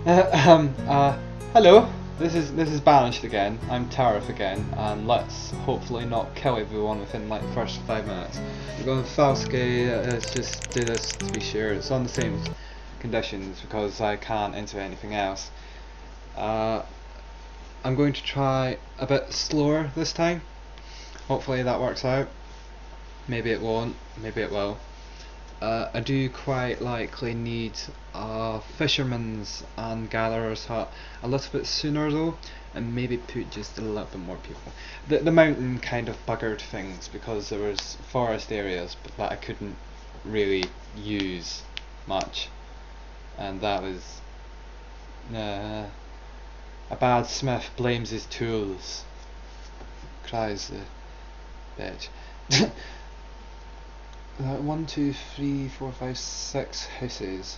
Hello. This is Banished again. I'm Tariff again, and let's hopefully not kill everyone within like the first 5 minutes. We're going Falsky. Let's just do this to be sure. It's on the same conditions because I can't enter anything else. Uh, I'm going to try a bit slower this time. Hopefully that works out. Maybe it won't. Maybe it will. I do quite likely need a fisherman's and gatherer's hut a little bit sooner though, and maybe put just a little bit more people. The mountain kind of buggered things because there was forest areas but that I couldn't really use much, and that was a bad smith blames his tools, cries the bitch. 1, 2, 3, 4, 5, 6 houses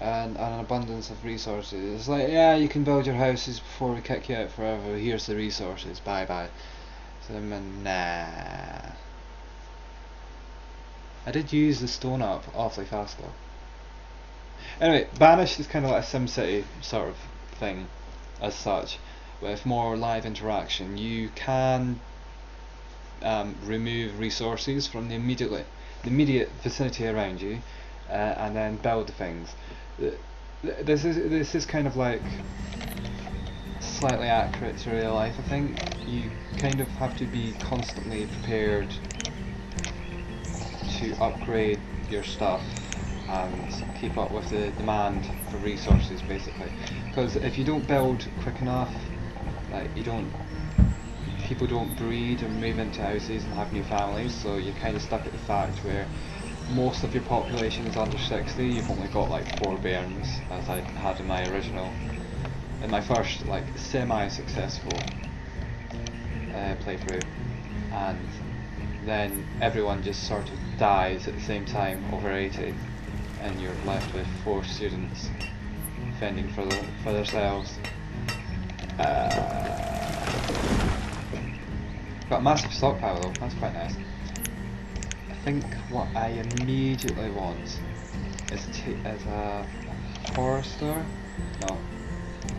and an abundance of resources. It's like, yeah, you can build your houses before we kick you out forever. Here's the resources. Bye bye. So nah. I did use the stone up awfully fast though. Anyway, Banished is kind of like a SimCity sort of thing, as such, with more live interaction. You can remove resources from the immediate vicinity around you, and then build things. This is kind of like slightly accurate to real life. I think you kind of have to be constantly prepared to upgrade your stuff and keep up with the demand for resources, basically. Because if you don't build quick enough, like people don't breed or move into houses and have new families, so you're kind of stuck at the fact where most of your population is under 60. You've only got like 4 bairns, as I had in my first like semi-successful playthrough, and then everyone just sort of dies at the same time over 80, and you're left with 4 students fending for themselves. Got a massive stockpile though, that's quite nice. I think what I immediately want is a forester. No,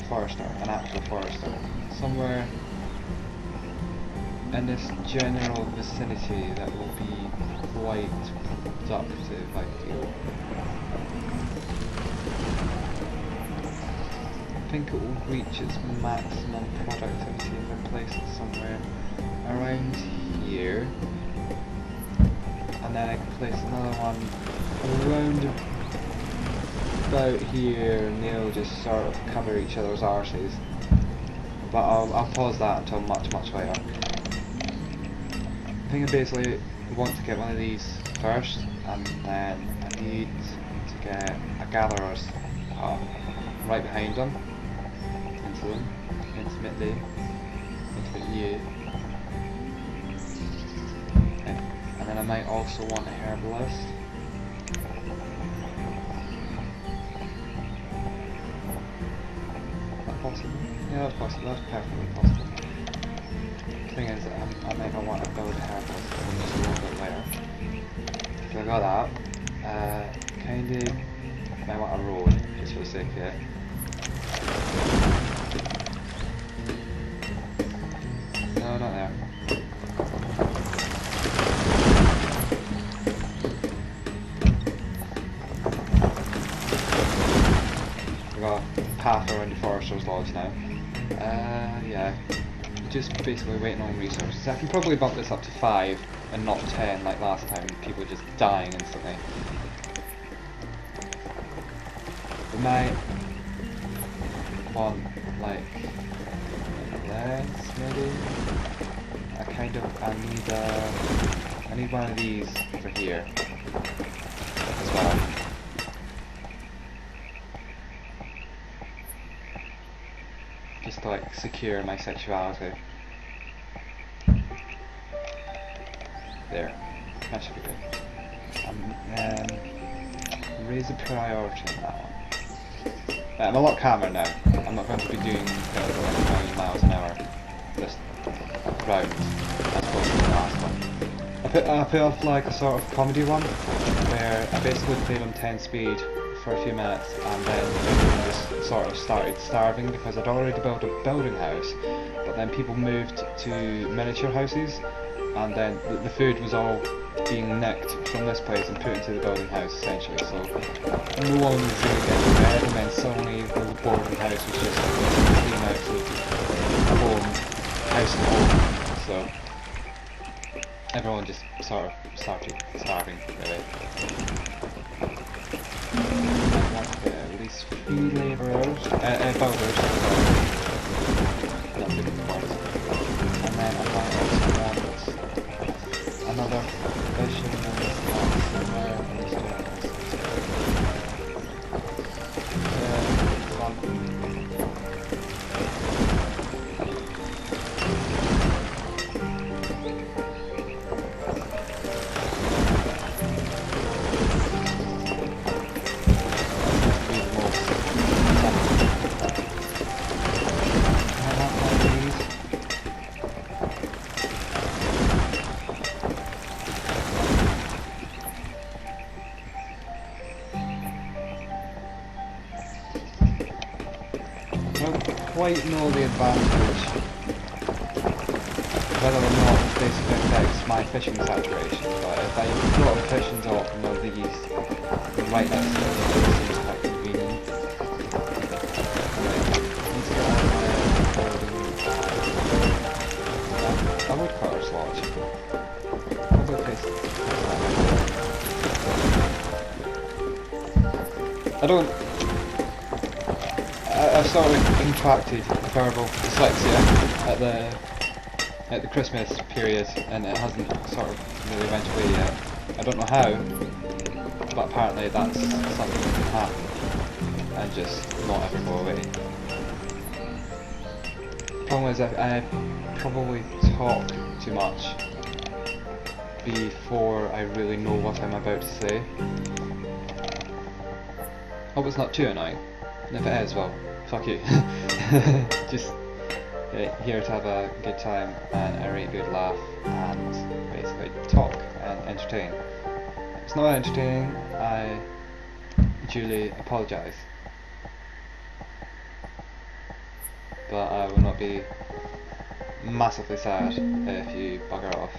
forester, an actual forester. Somewhere in this general vicinity that will be quite productive, I feel. I think it will reach its maximum productivity if I place it somewhere around here, and then I can place another one around about here, and they'll just sort of cover each other's arses. But I'll pause that until much later. I think I basically want to get one of these first, and then I need to get a gatherer's hut right behind them, intimately, you. Okay. And then I might also want a herbalist. Is that possible? Yeah, that's possible. That's perfectly possible. The thing is, I might not want to build a herbalist just a little bit later. So I got that. Kinda might want a road, just for the sake of it. No, not there. We got a path around the Forester's Lodge now. Yeah. Just basically waiting on resources. I can probably bump this up to 5 and not 10 like last time, people just dying instantly. We might want like this maybe. I need one of these for here as well. Just to like secure my sexuality. There. That should be good. Raise the priority on that one. I'm a lot calmer now. I'm not going to be doing like a million miles an hour this round as opposed to the last one. I put off like a sort of comedy one where I basically played on 10 speed for a few minutes, and then everyone just sort of started starving because I'd already built a building house, but then people moved to miniature houses, and then the food was all being nicked from this place and put into the building house essentially, so no one was really getting fed, and then suddenly the boarding house was just clean out of home, house and home, so everyone just sort of started starving really. I want to get at least 3 labourers, builders, not good for words. And then I might also want another fisherman somewhere in this general. I don't quite know the advantage whether or not this affects my fishing saturation, but if I throw a fishing dock from one of these right next to it, it seems quite convenient. Need to get on a woodcutter's lodge. What's that place? I don't. I've sort of contracted verbal dyslexia at the Christmas period, and it hasn't sort of really went away yet. I don't know how, but apparently that's something that can happen and just not ever go away. Problem is I probably talk too much before I really know what I'm about to say. Hope it's not too annoying. And if it is, well, fuck you. Just here to have a good time and a really good laugh and basically talk and entertain. If it's not entertaining, I duly apologise. But I will not be massively sad if you bugger off.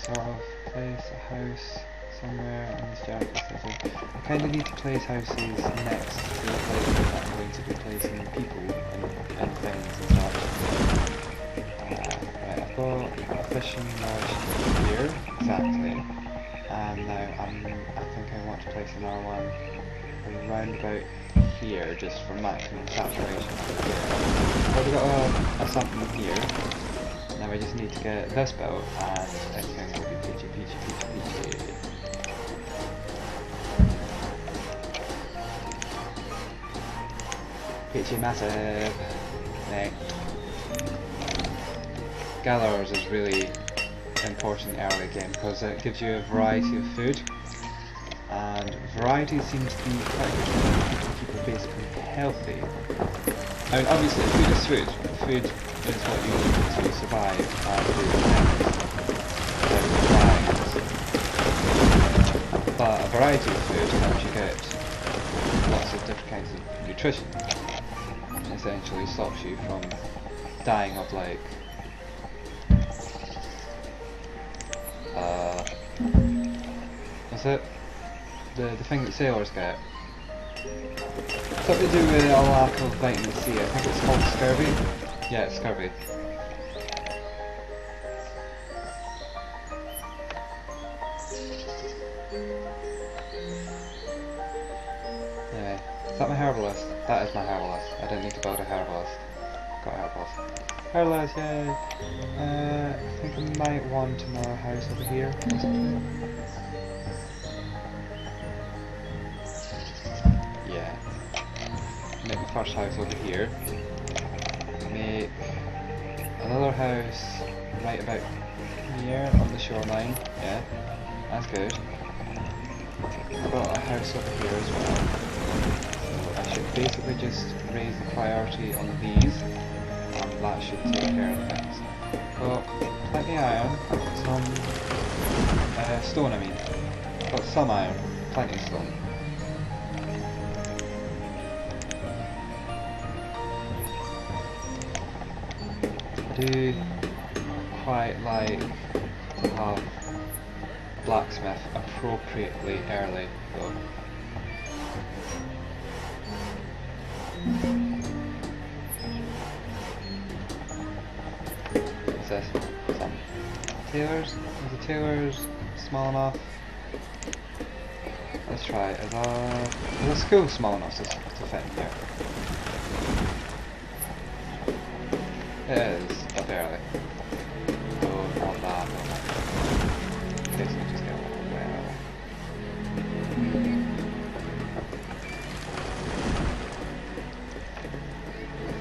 Sort of place a house somewhere in this giant city. I kind of need to place houses next to the place that I'm going to be placing people and things and such. Right, I've got a fishing lodge here, exactly, and now I think I want to place another one around about here, just for maximum saturation. I've already got a something here. Now I just need to get this built and everything will be peachy. Peachy massive. Next. Gatherers is really important early game because it gives you a variety of food, and variety seems to be quite good for keep it basically healthy. I mean, obviously food is food. Food is what you need to survive and do things. But a variety of food helps you get lots of different kinds of nutrition. It essentially stops you from dying of like what's it? The thing that sailors get. Something to do with a lack of vitamin C. I think it's called scurvy. Yeah, it's scurvy. Anyway, is that my herbalist? That is my herbalist. I don't need to build a herbalist. Got a herbalist. Herbalist, yay! I think I might want another house over here, possibly. Yeah. Make the first house over here. Make another house right about here on the shoreline. Yeah, that's good. I've got a house over here as well. So I should basically just raise the priority on these and that should take care of things. Got plenty of iron, some stone I mean. Got some iron, plenty of stone. I do quite like to have blacksmith appropriately early though. What's this? Some tailors? Is the tailors small enough? Let's try. Is the school small enough to fit in here? It is, but barely. Oh, not that. Okay, so just get a little well.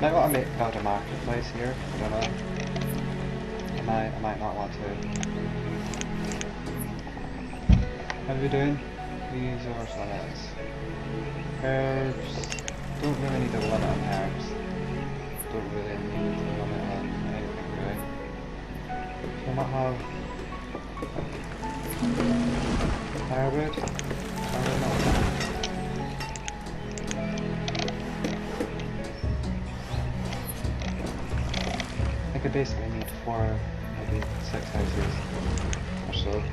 Might want to build a marketplace here. I don't know. I might not want to. How are we doing? Resources. Herbs. Don't really need a limit on herbs. Don't really need a limit on anything really. So I might have firewood. Firewood not enough. I could basically need 4, maybe 6 houses or so.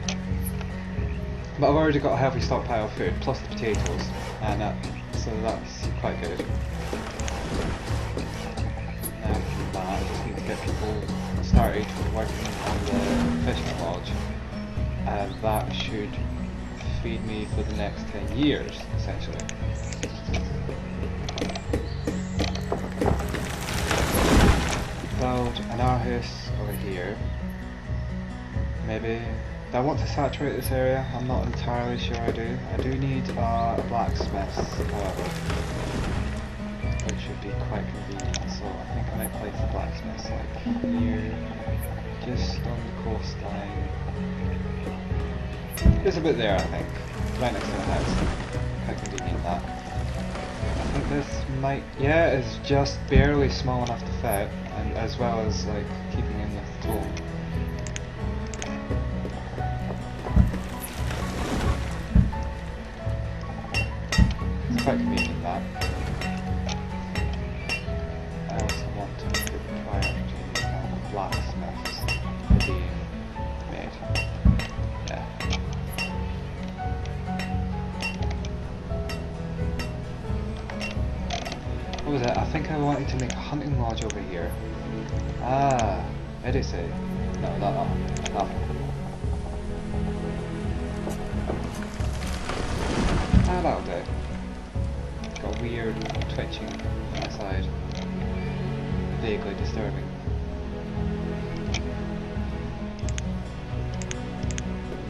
But I've already got a healthy stockpile of food, plus the potatoes, and so that's quite good. Now from that, I just need to get people started working on the fishing lodge. That should feed me for the next 10 years, essentially. Build an house over here. Maybe. Do I want to saturate this area? I'm not entirely sure I do. I do need a blacksmith, however, which should be quite convenient. So I think I might place the blacksmith like here, just on the coastline. Just a bit there, I think. Right next to the house. Quite convenient that. I think this might, yeah, it's just barely small enough to fit, and as well as like keeping in with the tool. It's quite convenient that. I also want to make it priority on blacksmiths being made. Yeah. What was it? I think I wanted to make a hunting lodge over here. Ah, where did it say? No, that one. Ah, that'll do. Got weird twitching on the side. Vaguely disturbing.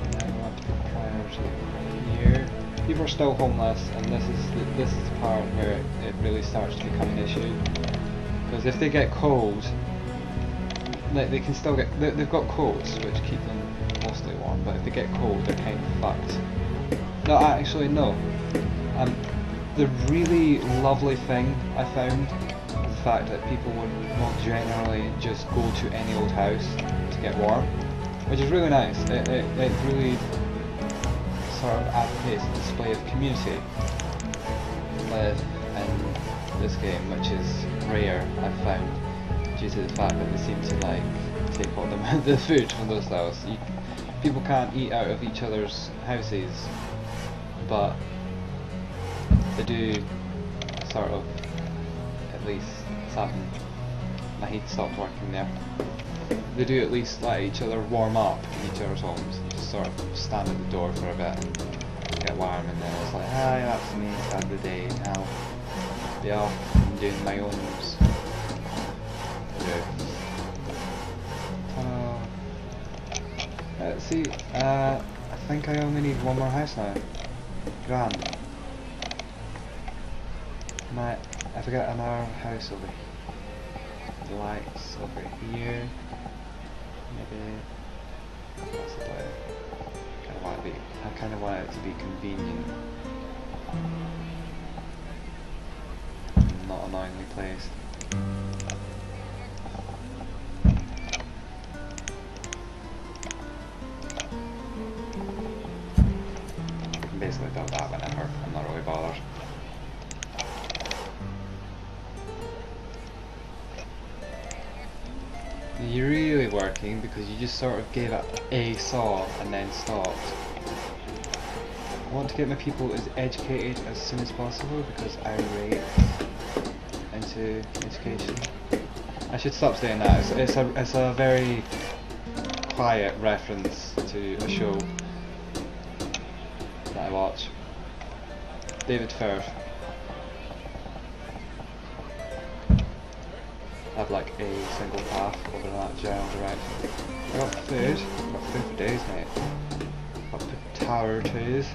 And I want to put priority here. People are still homeless, and this is the part where it really starts to become an issue. Because if they get cold, like they can still get, they've got coats which keep them mostly warm, but if they get cold they're kind of fucked. No, actually no. The really lovely thing I found is the fact that people will generally just go to any old house to get warm, which is really nice. It really sort of advocates a display of community in this game, which is rare, I've found, due to the fact that they seem to like take all the food from those styles. People can't eat out of each other's houses, but they do sort of, at least something. My heat stopped working there. They do at least let each other warm up in each other's homes. Just sort of stand at the door for a bit and get warm, and then it's like, hi, that's me, it's the end of the day, I'll be off and doing my own let's see, I think I only need one more house now. Grand. I forgot another house over here. The lights over here. Maybe possibly. I kind of want it to be convenient. Not annoyingly placed. basically build that whenever. I'm not really bothered. You're really working because you just sort of gave up a saw and then stopped. I want to get my people as educated as soon as possible because I rate into education. I should stop saying that. It's a very quiet reference to a show that I watch. David Firth. Have like a single path over that general direction. I got food. I got food for days, mate. Got potatoes.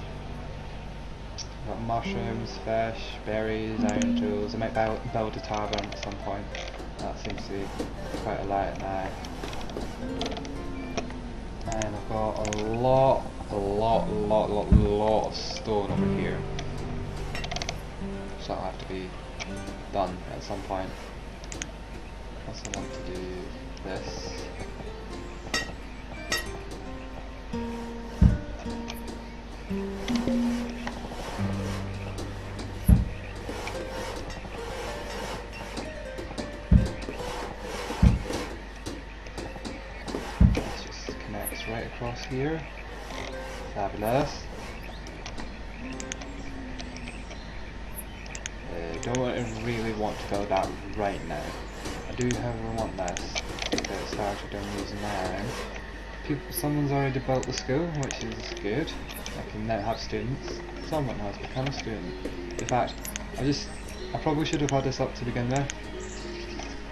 Got mushrooms, fish, berries, iron tools. I might build a tavern at some point. That seems to be quite a light now. And I've got a lot of stone over here. So that'll have to be done at some point. Also want to do this. This just connects right across here. Fabulous. Don't really want to build that right now. I do however want this to get it started on using that. Someone's already built the school, which is good. I can now have students. Someone has become a student. In fact, I probably should have had this up to begin with.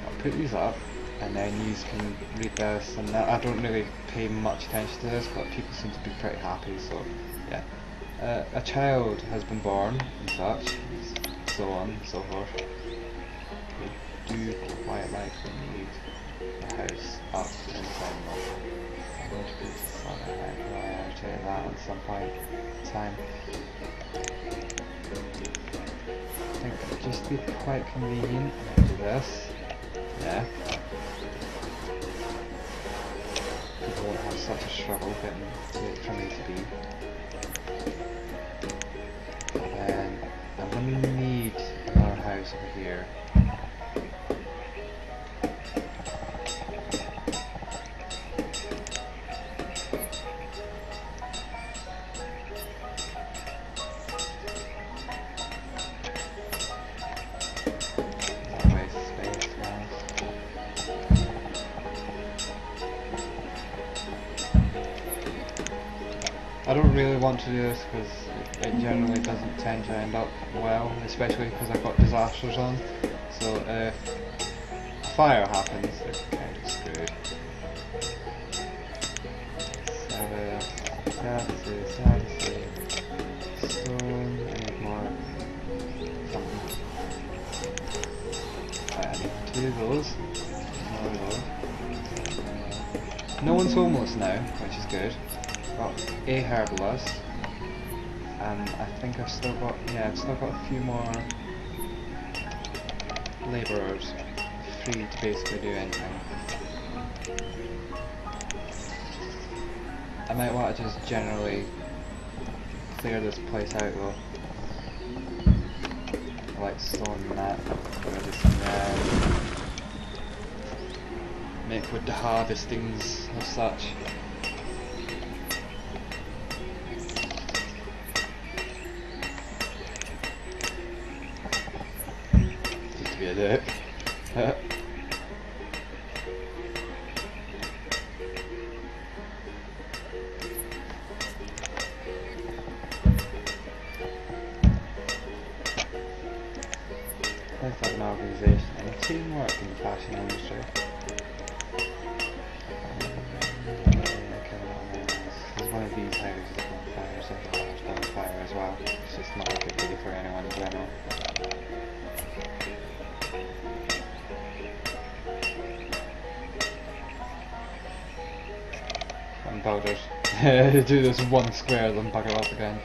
I'll put these up, and then you can read this, and I don't really pay much attention to this, but people seem to be pretty happy, so yeah. A child has been born, and such, so on and so forth. Do quite like to need the house up inside more. I'm going to put some priority that at some point in time. I think it would just be quite convenient to do this. Yeah. People won't have such a struggle getting to it from A to B. And I'm going to need another house over here. I don't really want to do this because it generally doesn't tend to end up well, especially because I've got disasters on. So if a fire happens, it's kind of screwed. Stone, I need more something. Right, I need 2 of those. More of those. No one's homeless now, which is good. Got a herbalist, and I think I've still got a few more labourers free to basically do anything. I might want to just generally clear this place out though. I like stone and that. Ready some make wood harvestings and such. Be a dick. Let's have an organisation and teamwork in the fashion industry. There's one of these houses on fire, so there's on fire as well. It's just not a good idea for anyone in general. Builders. Do this one square, then bugger off again.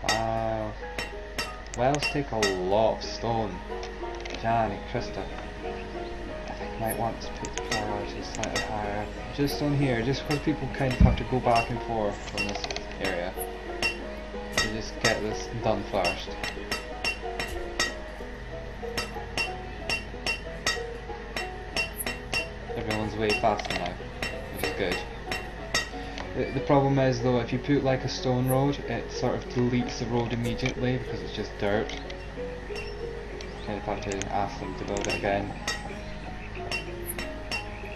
Wow. Wells take a lot of stone. Johnny, Krista. Might want to put the priority slightly higher. Just on here, just because people kind of have to go back and forth on this area. So just get this done first. Everyone's way faster now, which is good. The problem is though, if you put like a stone road, it sort of deletes the road immediately because it's just dirt. Kind of have to ask them to build it again.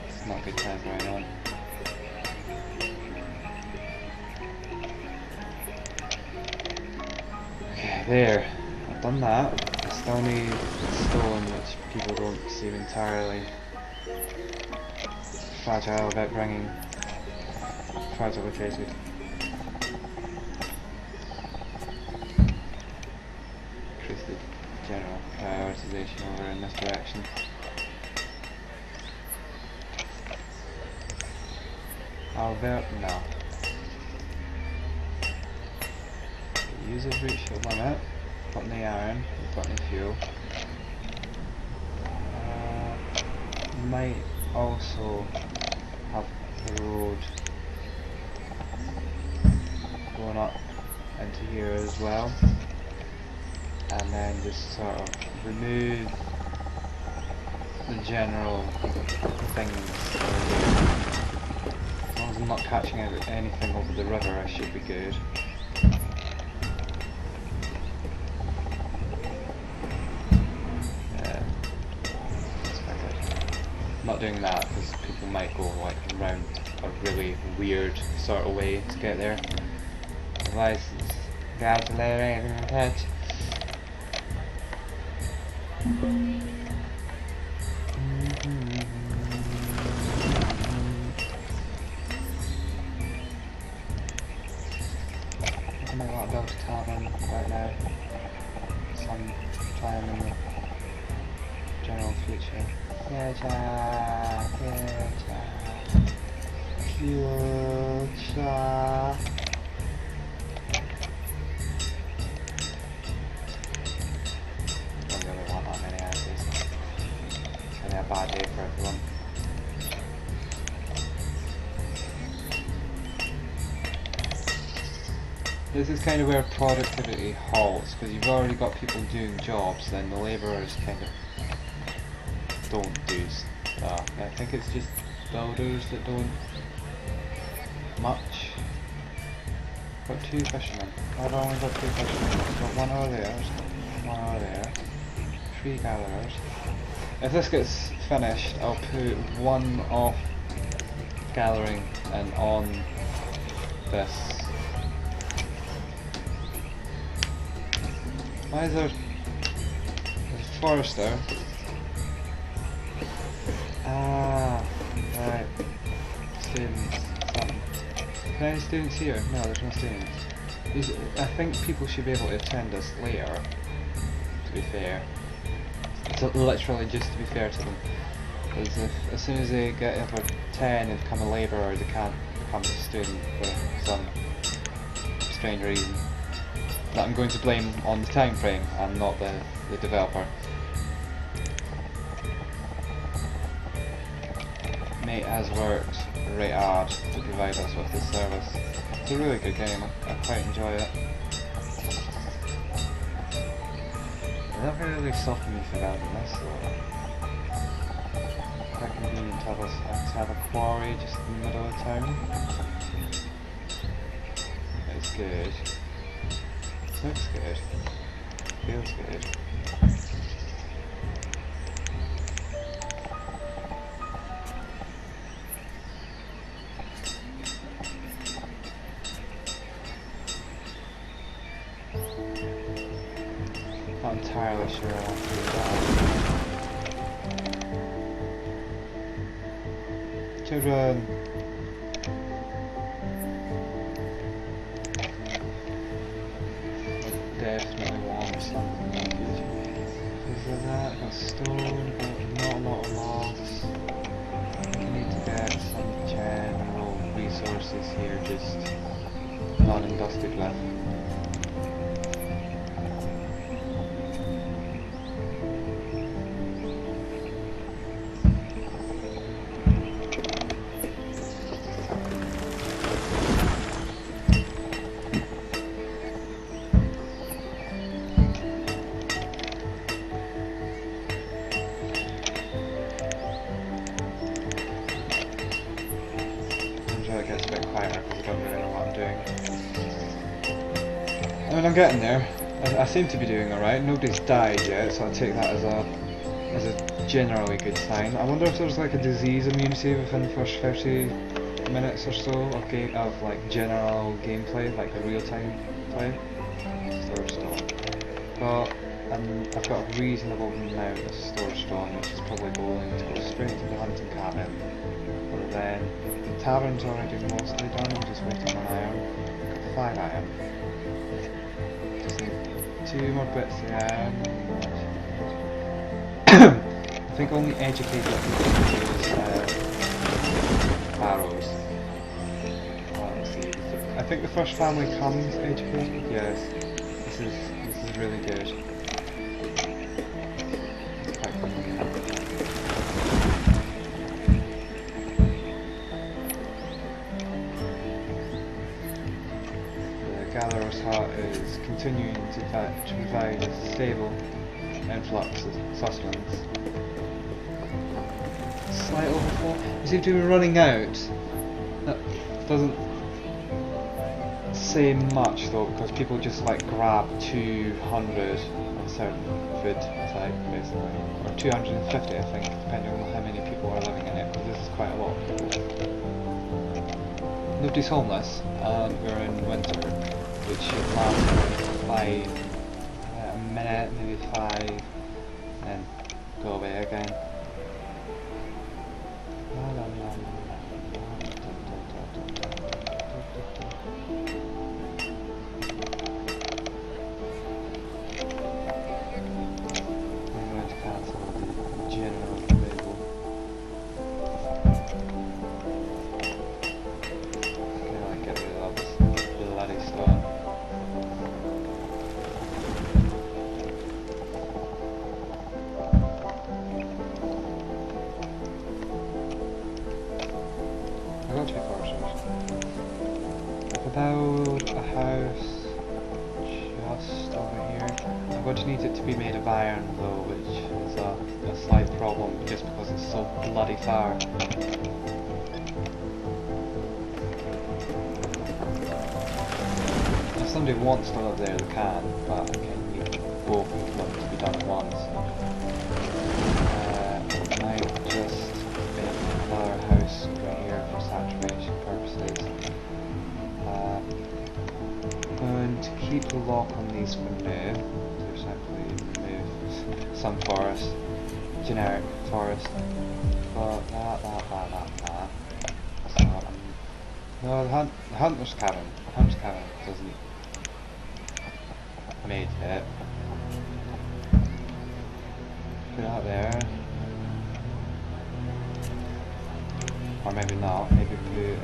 It's not good times going on. Okay, there. I've done that. I still need stone, which people don't seem entirely fragile about bringing. Fragile located. Increase the general prioritization over in this direction. Albert, no. Users reach the limit. Got any iron, got any fuel. Might also have the road going up into here as well, and then just sort of remove the general things over here. As long as I'm not catching anything over the river, I should be good. Yeah, expected. I'm not doing that because people might go like around a really weird sort of way to get there. Otherwise, it's calculating in my head. I might want to build a tavern right now, sometime in the general future. Future. Bad day for everyone. This is kind of where productivity halts, because you've already got people doing jobs, then the labourers kind of don't do stuff. I think it's just builders that don't much. Got 2 fishermen. I've only got 2 fishermen. I've got 1 over there, 1 over there, 3 gatherers. If this gets finished, I'll put 1 off gathering and on this. Why is there... There's a forester. Ah, right. Students. Something. Are there any students here? No, there's no students. I think people should be able to attend this later, to be fair. So literally just to be fair to them, because as soon as they get over 10 and become a labourer, they can't become a student for some strange reason that I'm going to blame on the time frame and not the developer. Mate has worked right hard to provide us with this service. It's a really good game, I quite enjoy it. It never really stopped me from building this though. Quite convenient to have a quarry just in the middle of town. It's good. Looks good. Feels good. Not entirely sure I want to do that. Children! I definitely want something in the future. Because of that, got stone, but not a lot of logs. I need to get some general resources here just non-industrial left. I'm getting there. I seem to be doing alright. Nobody's died yet, so I take that as a generally good sign. I wonder if there's like a disease immunity within the first 30 minutes or so of like general gameplay, like the real-time play. Storage stone. But I've got a reasonable amount of storage stone, which is probably going to go straight to the hunting cabin. But then the tavern's already mostly done. I'm just waiting on iron. Got 5 iron. Just need 2 more bits of iron. I think only educated people use arrows. Let's see. I think the first family comes educated. Yes, this is really good. It's quite convenient. The gatherer's hut is continuing to provide a stable influx of sustenance. Slight overflow. We seem to be running out. That doesn't say much though, because people just like grab 200 of a certain food type basically, or 250 I think, depending on how many people are living in it, because this is quite a lot of people. Nobody's homeless, and we're in winter, which should last for a minute, maybe 5, and go away again. About a house just over here. I'm going to need it to be made of iron though, which is a slight problem just because it's so bloody far. If somebody wants to live there, they can, but I need both of them to be done at once. I might just make another house over here for saturation purposes. Going to keep the lock on these for now, to simply remove some forest, generic forest, but that. So, no, the hunter's cabin doesn't made it. Put it out there, or maybe not. Maybe put it.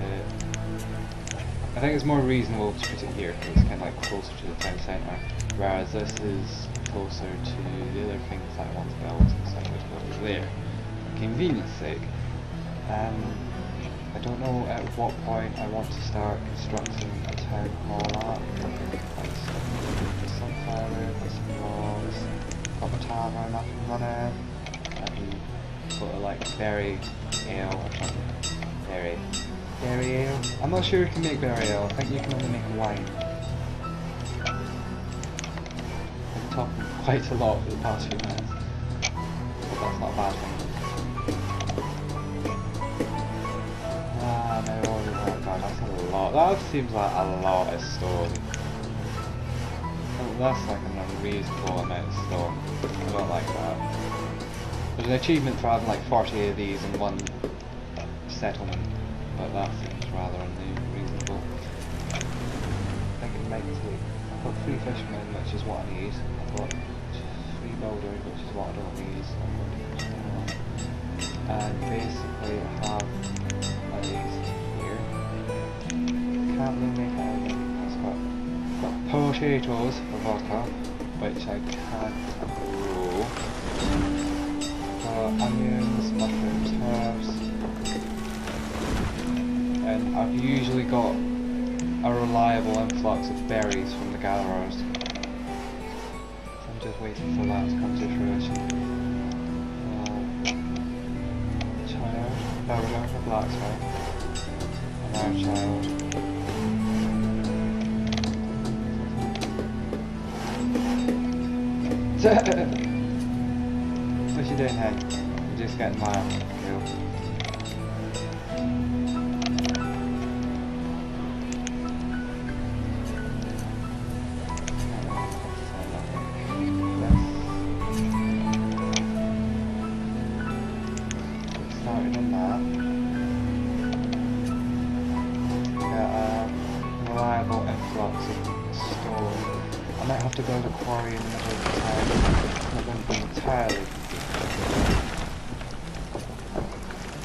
I think it's more reasonable to put it here because it's kind of like closer to the town centre, whereas this is closer to the other things that I want to build, so I'm going to put it there, for convenience sake. I don't know at what point I want to start constructing a town hall at. The sunflower, the logs, got the tavern up and running, and sort of like berry ale or something. Berry ale? I'm not sure you can make berry ale, I think you can only make wine. I've been talking quite a lot for the past few minutes, but that's not a bad thing. No, oh god, that's a lot. That seems like a lot of stone. That's like an unreasonable amount of stone. I don't like that. There's an achievement for having like 40 of these in one settlement, but that seems rather unreasonable. I think it might take. I've got 3 fishermen, which is what I need. I've got 3 builders, which is what I don't need. And basically I have these here. Can't really make anything. I've got potatoes for vodka, which I can't grow. Onions, mushrooms, herbs. And I've usually got a reliable influx of berries from the gatherers. So I'm just waiting for that to come to fruition. Child, builder, a blacksmith, another child. What's you doing, hen? I'm just getting my kill. Started on that. Reliable influx of stone. I might have to build a quarry in the middle of the town. It's not going to be entirely.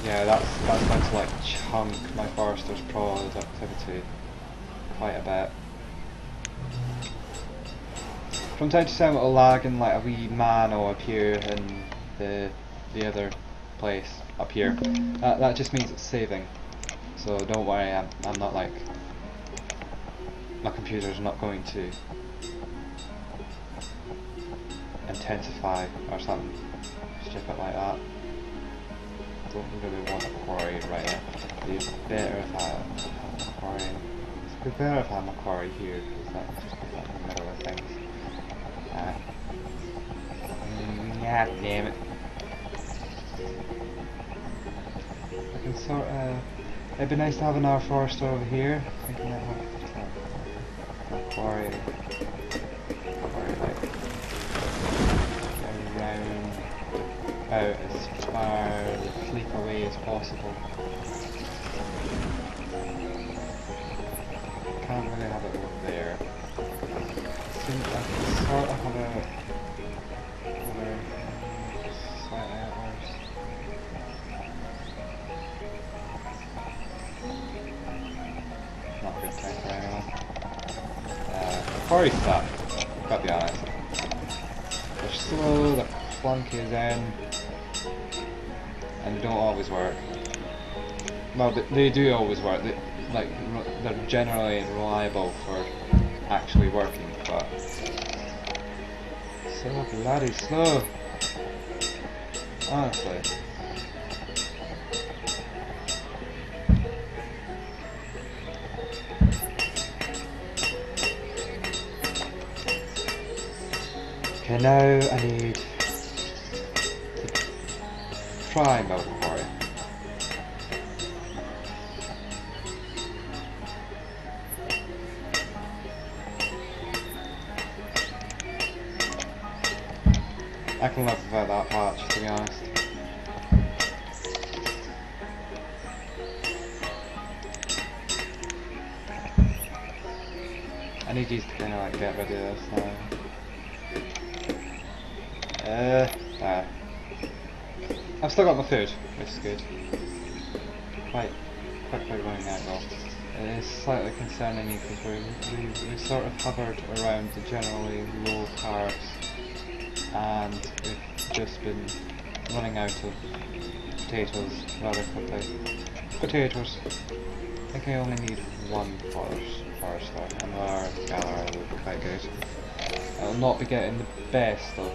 Yeah, that's going to like chunk my forester's productivity quite a bit. From time to time it'll lag and like a wee man will appear in the other place up here. That just means it's saving. So don't worry, I'm not like, my computer's not going to intensify or something stupid like that. Don't really want a quarry right now. It'd be better if I had a quarry. It'd be better if I had my quarry here, because that would just be like in the middle of things. God damn it. I can sort of. It'd be nice to have another forester over here. I think I might have a quarry like around about as far the fleet away as possible. Can't really have it over there. I think I can sort of have a slightly outwards. Not a good time for anyone. Quarry stuff, gotta be honest. They're slow, they're clunky as in, and don't always work. Well, they do always work. They're generally reliable for actually working, but so bloody slow. Honestly. Okay, now I need to try and build a quarry. I can live without that patch, to be honest. I need these to kind of like get rid of this now. I've still got my food, which is good. Quite quickly running out though. It is slightly concerning because we sort of hovered around the generally low carbs, and we've just been running out of potatoes rather quickly. Potatoes. I think I only need one forester, and our gatherer will be quite good. I'll not be getting the best of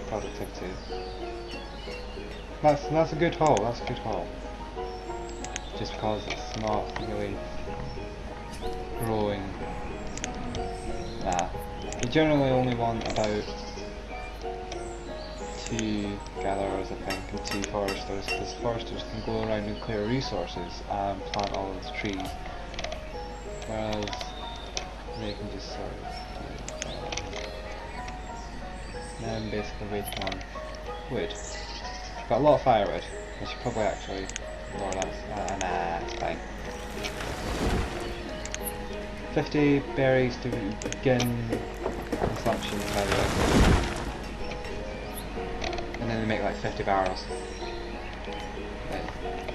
productivity. That's a good haul, that's a good haul. Just because it's not really growing. Nah. You generally only want about 2 gatherers, I think, and 2 foresters, because foresters can go around and clear resources and plant all those trees. Whereas they can just sort of now I'm basically waiting on wood. Got a lot of firewood. I should probably actually lower that. Nah, it's fine. 50 berries to begin consumption, by the way. And then they make like 50 barrels.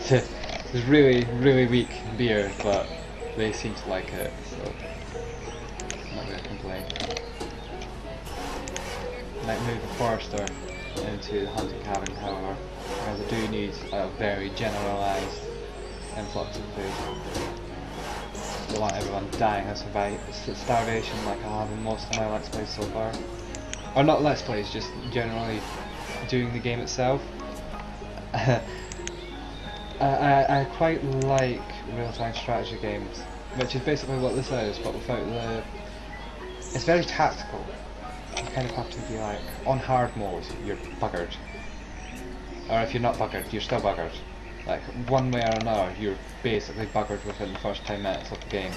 It's really, really weak beer, but they seem to like it, so I'm not going to complain. Might move the forester into the hunting cabin, however, because I do need a very generalised influx of food. I don't want everyone dying of starvation like I have in most of my Let's Plays so far. Or not Let's Plays, just generally doing the game itself. I quite like real-time strategy games, which is basically what this is, but without the... It's very tactical. You kind of have to be like, on hard mode, you're buggered. Or if you're not buggered, you're still buggered. Like, one way or another, you're basically buggered within the first 10 minutes of the game.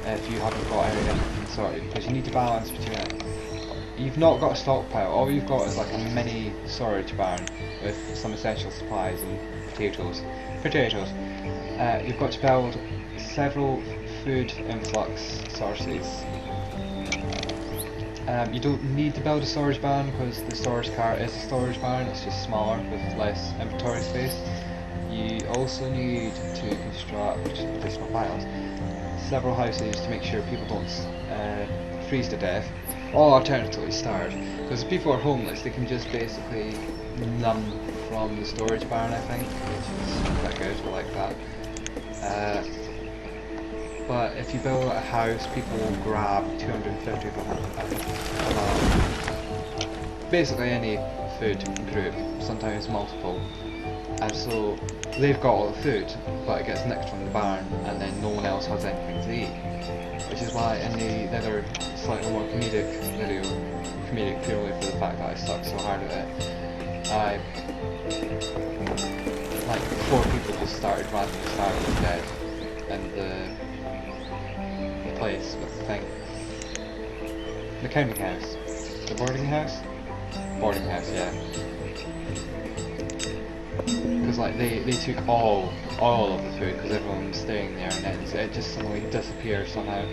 If you haven't got everything sorted, because you need to balance between it. You've not got a stockpile, all you've got is like a mini storage barn with some essential supplies and potatoes. You've got to build several food influx sources. You don't need to build a storage barn because the storage cart is a storage barn, it's just smaller with less inventory space. You also need to construct additional piles, several houses to make sure people don't freeze to death, or alternatively starve. Because if people are homeless, they can just basically numb from the storage barn, I think, which is quite good, I like that. But if you build a house, people will grab 250 of them. Basically any food group, sometimes multiple. And so they've got all the food, but it gets nicked from the barn, and then no one else has anything to eat. Which is why in the other slightly more comedic video, comedic purely for the fact that I suck so hard at it, like 4 people just started randomly starving dead in the place with the thing. The counting house. The boarding house? Boarding house, yeah. Because like they took all of the food because everyone was staying there, and then it just suddenly disappeared somehow.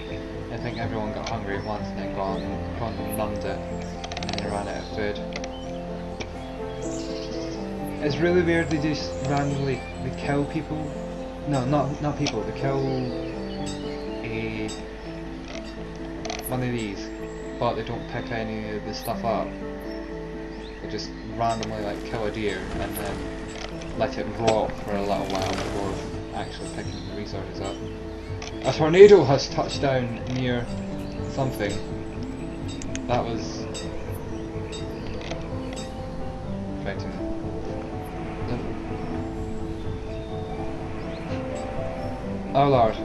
I think everyone got hungry at once and then gone and numbed it, and then they ran out of food. It's really weird, they just randomly kill people. No, not people, they kill one of these, but they don't pick any of the stuff up. They just randomly like kill a deer and then let it rot for a little while before actually picking the resources up. A tornado has touched down near something. That was frightening. Oh Lord.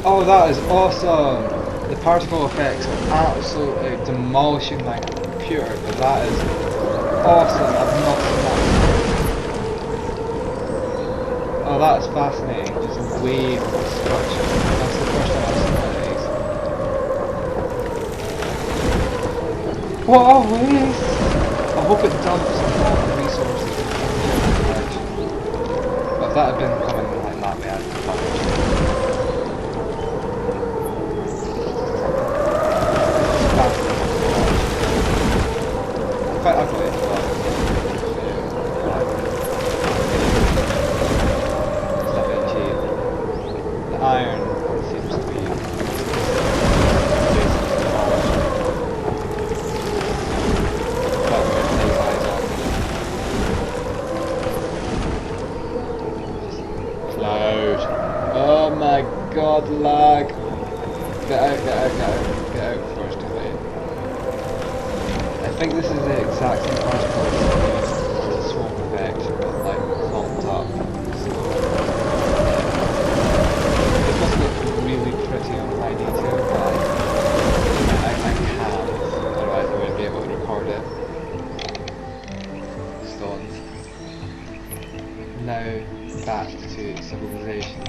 Oh, that is awesome! The particle effects are absolutely demolishing my computer, but that is awesome. I've not seen that. Oh, that is fascinating. Just wave destruction. That's the first time I've seen one of these. What a waste! I hope it dumps all the resources in the direction. But if that had been coming like that way, I'd have managed. Quite ugly, but it's not very cheap. The iron seems to be basically demolished. But we're going to take eyes on. Just cloud. Oh my god, lag! Get out first of all. I think this is the exact same particle as the smoke effect, but like clumped up. So, it must look really pretty on high detail, but I can't, otherwise I wouldn't be able to record it. Stones. Now back to civilization.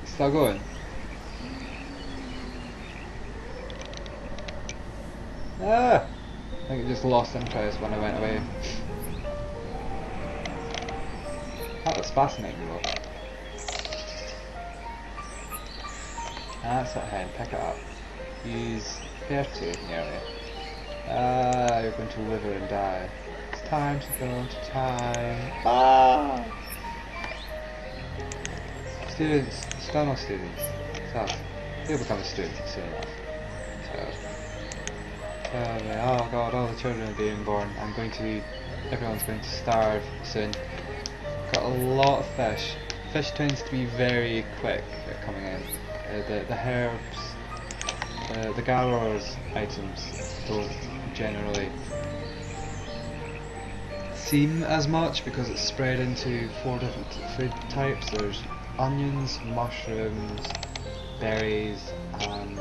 Still going? Ah! I think it just lost interest when I went away. That was fascinating though. That's it, hen, pick it up. Use 30 nearly. Ah, you're going to wither and die. It's time to go to time. Ah! Students, still no students. So, you'll become a student soon enough. So. Oh god, all the children are being born. Everyone's going to starve soon. Got a lot of fish. Fish tends to be very quick at coming in. The herbs, the gallows items don't generally seem as much because it's spread into 4 different food types. There's onions, mushrooms, berries, and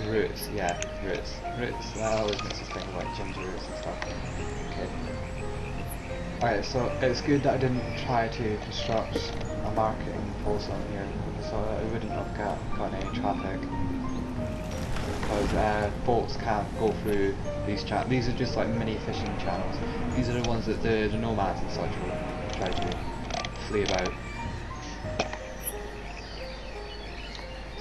roots. Yeah, roots. Roots. That always makes us think about ginger roots and stuff. Okay. Alright, so it's good that I didn't try to construct a marketing post on here, so it wouldn't have got any traffic. Because boats can't go through these channels. These are just like mini fishing channels. These are the ones that the nomads and such will try to flee about.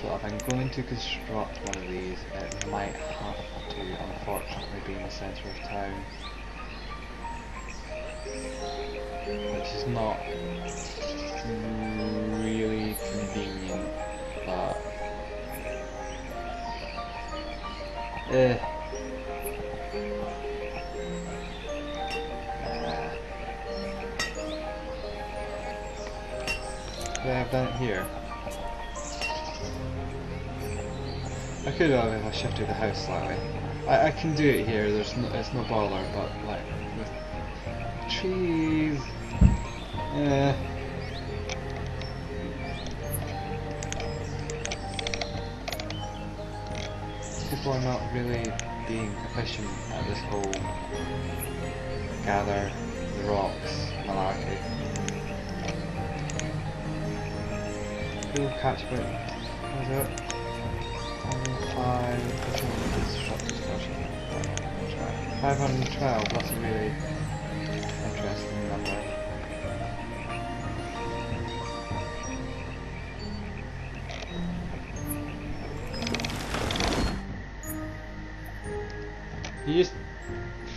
So if I'm going to construct one of these, it might have to unfortunately be in the centre of town, which is not really convenient, but I've done it here. I could have if I shifted the house slightly. I can do it here. It's no bother, but like with trees, people are not really being efficient at this whole gather the rocks malarkey. Cool catch point. What is it? 512, that's a really interesting number. You're just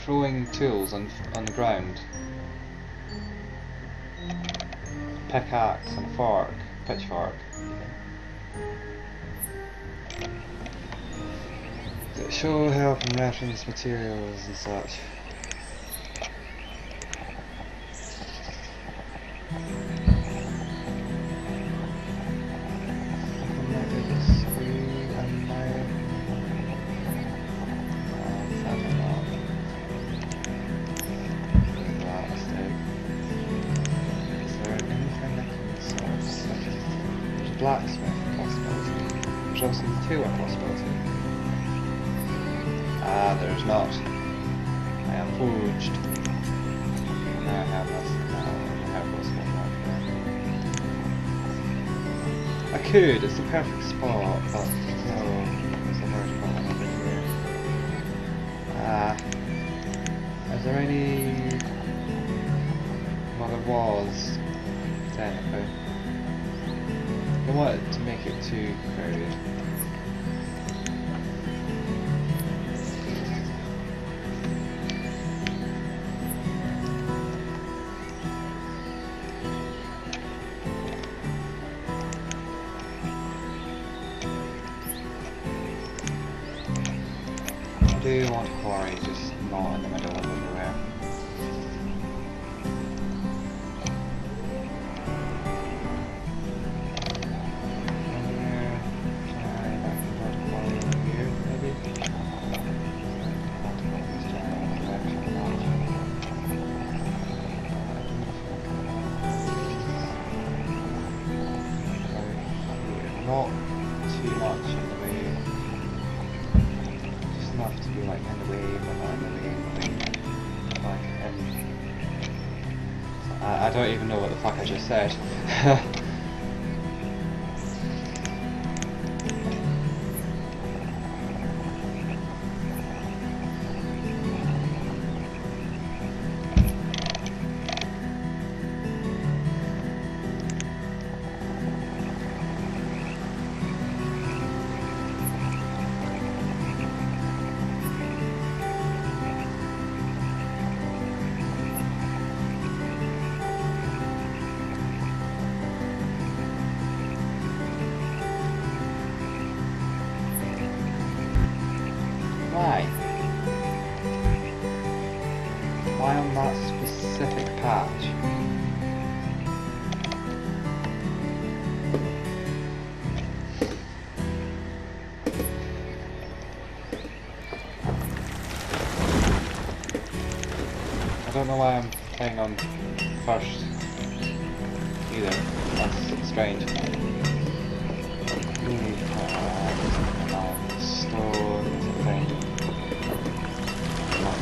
throwing tools on the ground. Pickaxe and fork, pitchfork. Show help and reference materials and such. Blacksmith possibility. There's also the tailor possibility. Ah, there's not. I am forged. Now I have this. I could, it's the perfect spot, but no, it's the worst spot over here. Is there any... well, there was, technically. I don't want it to make it too crowded. I do want quarry, just not in the middle of everywhere. Not too much in the way, just enough to be like in the way, but not in the way, like, I don't even know what the fuck I just said. Why? Why on that specific patch? don't know why I'm playing on first either. That's strange. Really stone is a thing. Not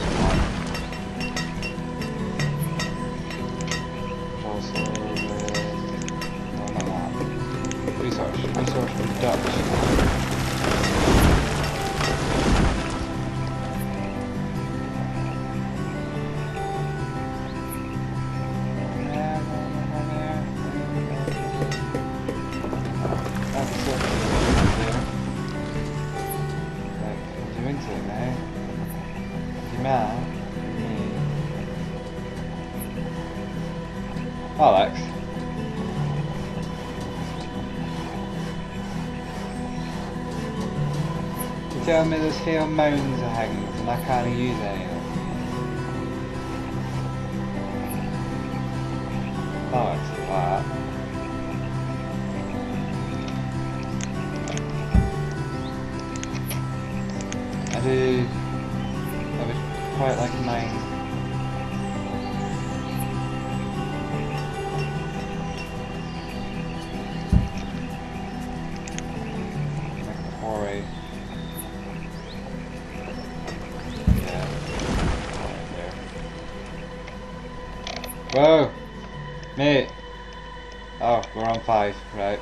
also no, not that. Resource reduction. Alex. You tell me there's here mounds of things and I can't use any of them. Alex, that. I would quite like mine. Whoa! Mate! Oh, we're on 5, right.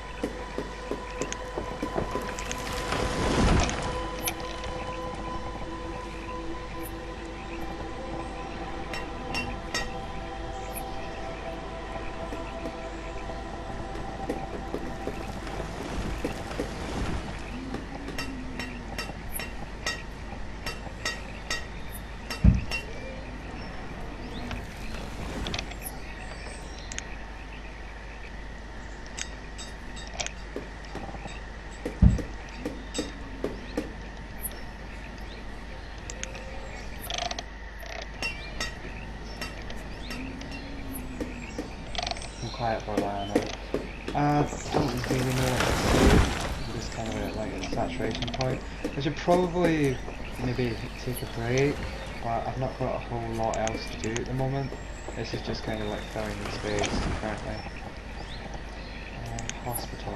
Quiet for a while now. I don't really know what to say. I'm just kind of at like a saturation point. I should probably maybe take a break, but I've not got a whole lot else to do at the moment. This is just kind of like filling in space currently. Hospital.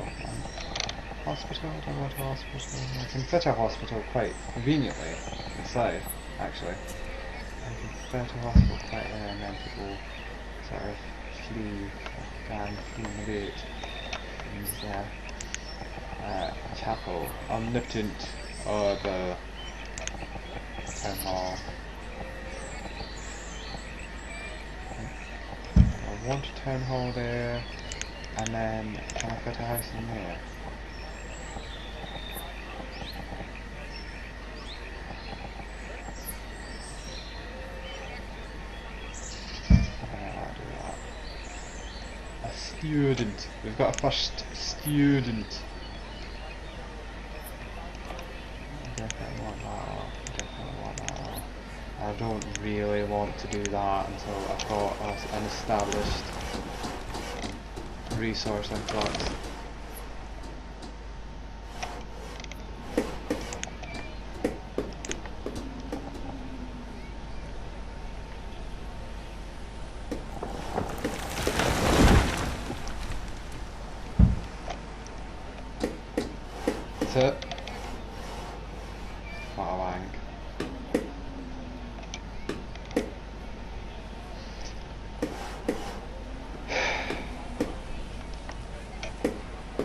Hospital? Do I want a hospital? I can fit a hospital quite conveniently inside, actually. I can fit a hospital quite there and then people sort of flee and fumigate things chapel omnipotent or the town hall. I want a town hall there, and then can I fit a house in there? Student. We've got a first student. Definitely want that. Definitely want that. I don't really want to do that until I've got an established resource influx. That's it. What a wank.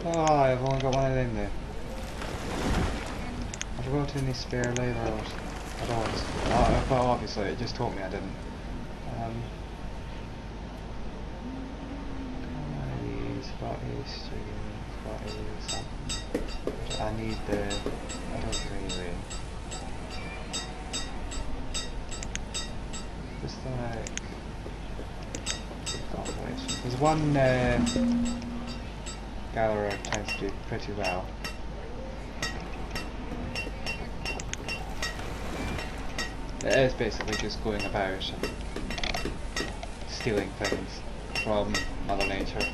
Oh, I've only got one of them there. I should go to any spare labourers. I don't. Well, obviously, it just told me I didn't. Got a string, got a something. I need the. I don't really. Just like. There's one gatherer tends to do pretty well. It is basically just going about and stealing things from Mother Nature.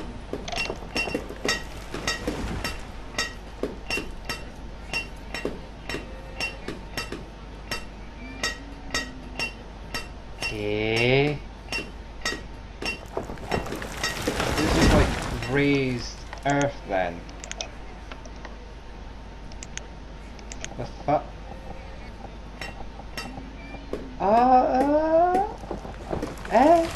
raised earth then? The fuck? Eh?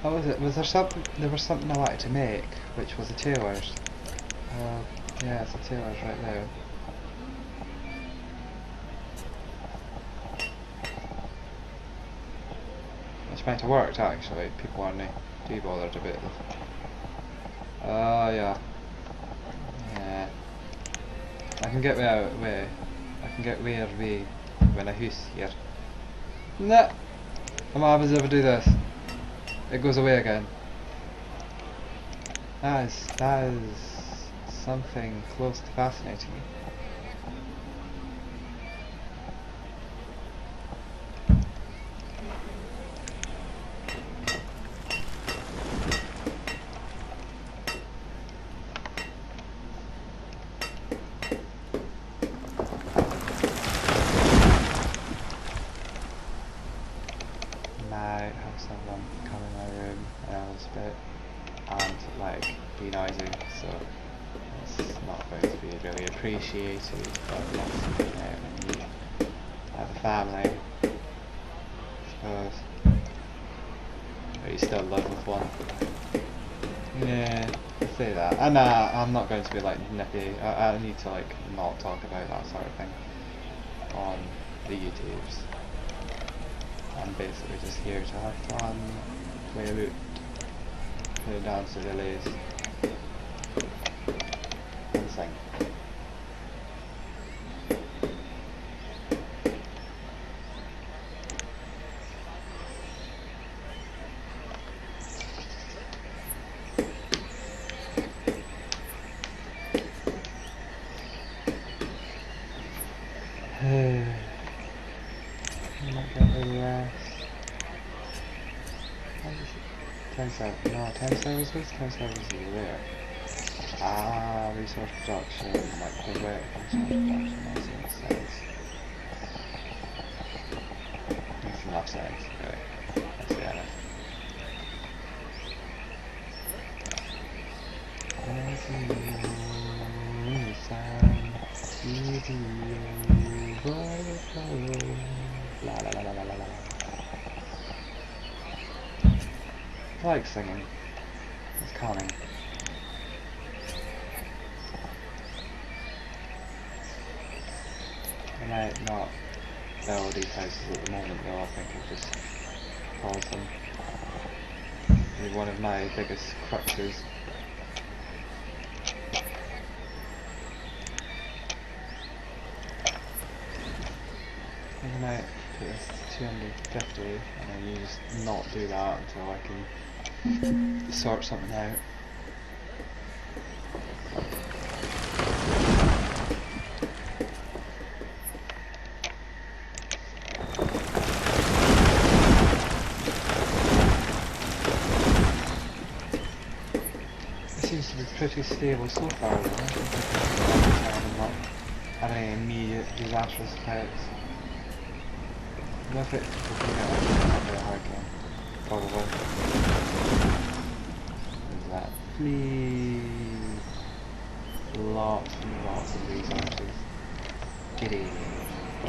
What was it? Was there something? There was something I wanted to make, which was a tailor's. Yeah, it's a tailor's right there. It's meant to work actually. People aren't too bothered about it. Yeah. Yeah. I can get way. I can get way away when I house here. Nah. What happens if I do this? It goes away again. That is something close to fascinating. Have someone come in my room a bit and like be noisy, so it's not going to be really appreciated by lots of people and you have a family, I suppose. But you still live with one. Yeah, I say that. And I'm not going to be like nippy. I need to like not talk about that sort of thing on the YouTubes. I'm basically just here to have fun, play about, play dance to relays, and sing. I might get a little rest. Time services? Time services are there. Ah, resource production, like the way resource production, that makes sense. Makes enough sense, really. Let's be honest. La la la la la la la. I like singing. It's calming. I might not build these houses at the moment though, I think I'll just pause them. They're one of my biggest crutches. I might put this to 250 and then you just not do that until I can sort something out. It seems to be pretty stable so far though. I'm not having any immediate disastrous effects. If it will be a hurricane, probably. Is that? Please. Lots and lots of resources. Giddy. I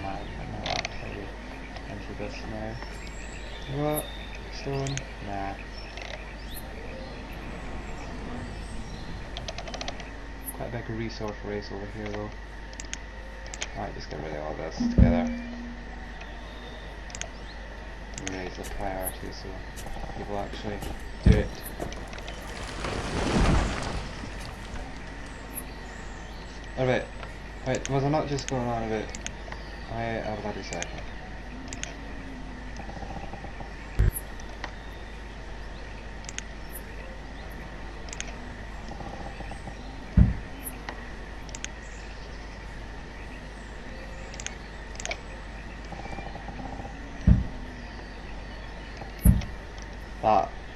might actually enter this now. What? Stone? Nah. Quite a big resource race over here though. Might just get rid of all this together. Raise the priority so people actually do it. Alright, wait, was I not just going on a bit? Wait a bloody second.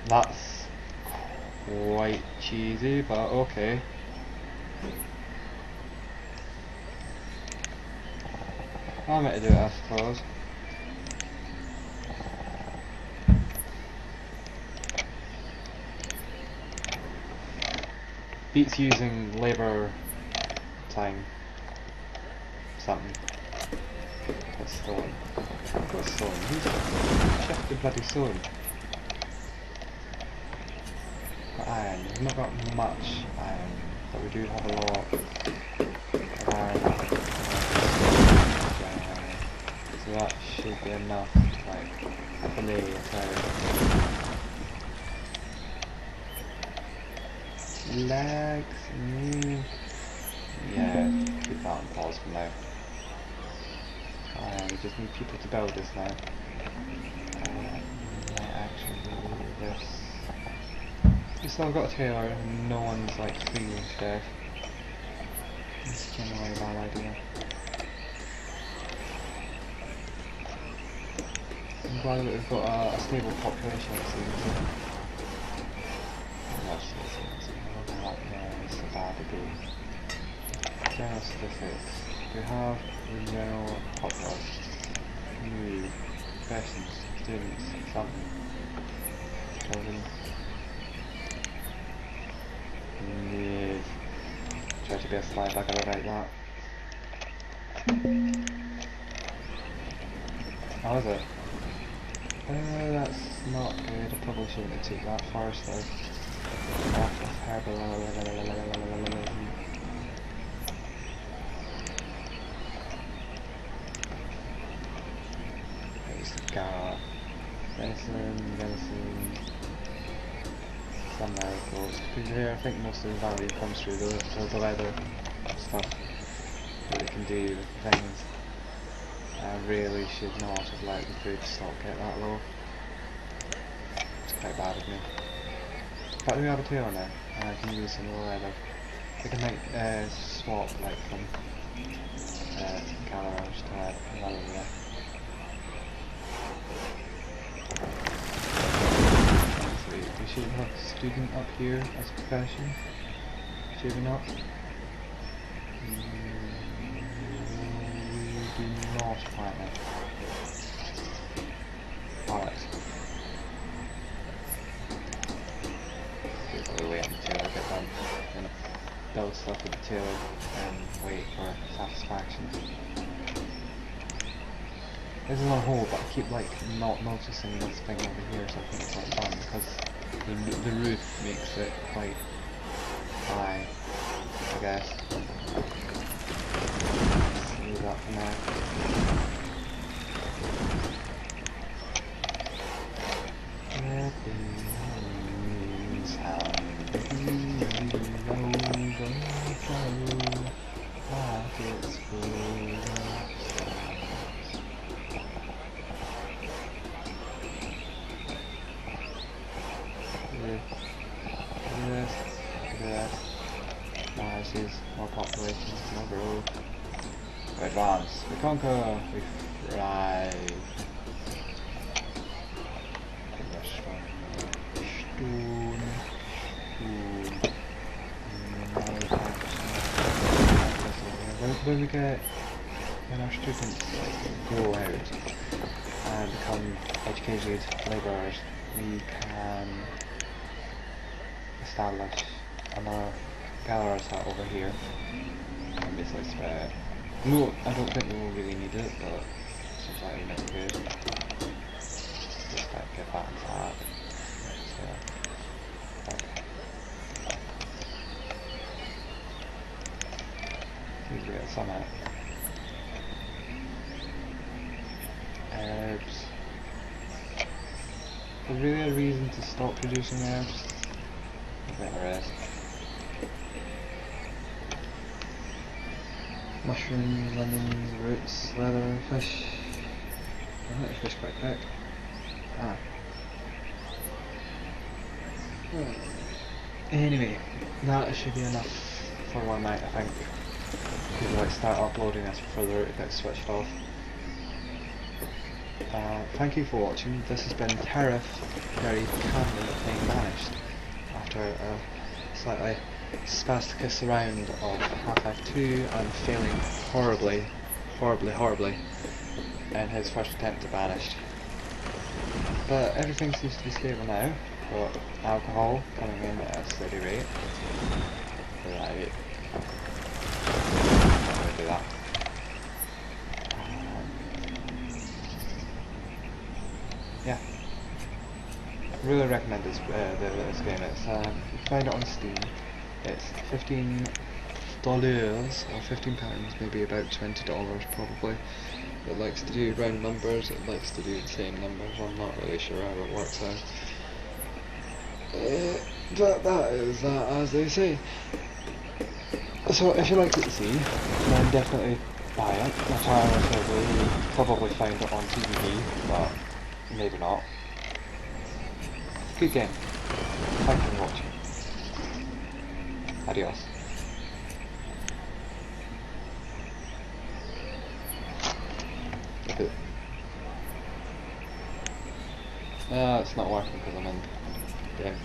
That's quite cheesy, but okay. I'm meant to do it, I suppose. Beats using labour time something. What's stone? What's stone? Who's shifted bloody stone? Got iron. We've not got much iron, but we do have a lot of iron. So that should be enough, like, for me to legs. Yeah, keep that on pause for now. We just need people to build this now. Might actually do this. We still got a tailor and no one's like freezing to death. It's generally a bad idea. I'm glad that we've got a stable population it seems. That's a bad idea. General statistics. We have the general population. New questions, students, something. Children. Need. Try to be a slide, I gotta write that. How is it? That's not good. I probably shouldn't have took that first though. Off of herbal. Got venison, some miracles. Because here I think most of the value comes through the leather stuff that we can do with things. I really should not have let the food stock get that low. It's quite bad of me. But we have a tailor now, and I can use some of the leather. I can make swap like from gallows to leather. We should have a student up here as a profession. Should we not? We do not apparently. Alright. We'll wait until the tailor get done. And build stuff with the tailor and wait for satisfaction. This is on hold, but I keep like not noticing this thing over here, so I think it's not done because the roof makes it quite high, I guess. Let's leave that for now. More population, more growth. We advance, we conquer, we thrive. Stone, when our students go out and become educated labourers, we can establish another galleries hut over here and basically spread it. No, I don't think we will really need it, but seems like we might good. Just like get that into that. So, seems we get some out. Herbs. Is there really a reason to stop producing herbs? I think there is. Mushrooms, onions, roots, leather, fish. I think the fish quite quick. Anyway, that should be enough for one night, I think. People like start uploading this before the route gets switched off. Thank you for watching. This has been Tariff, very calmly playing Banished after a slightly spasticus round of Half-Life 2 and failing horribly in his first attempt at Banished. But everything seems to be stable now. Got alcohol coming in at a steady rate. Right. Not gonna do that. Yeah. Really recommend this game. It's you can find it on Steam. It's $15 or £15, maybe about $20 probably. It likes to do round numbers. It likes to do the same numbers. I'm not really sure how it works out. But that is that, as they say. So if you like what you see, then definitely buy it. Alternatively, you probably find it on TV, but maybe not. Good game. Thank you for watching. Adios. It's not working because I'm in game.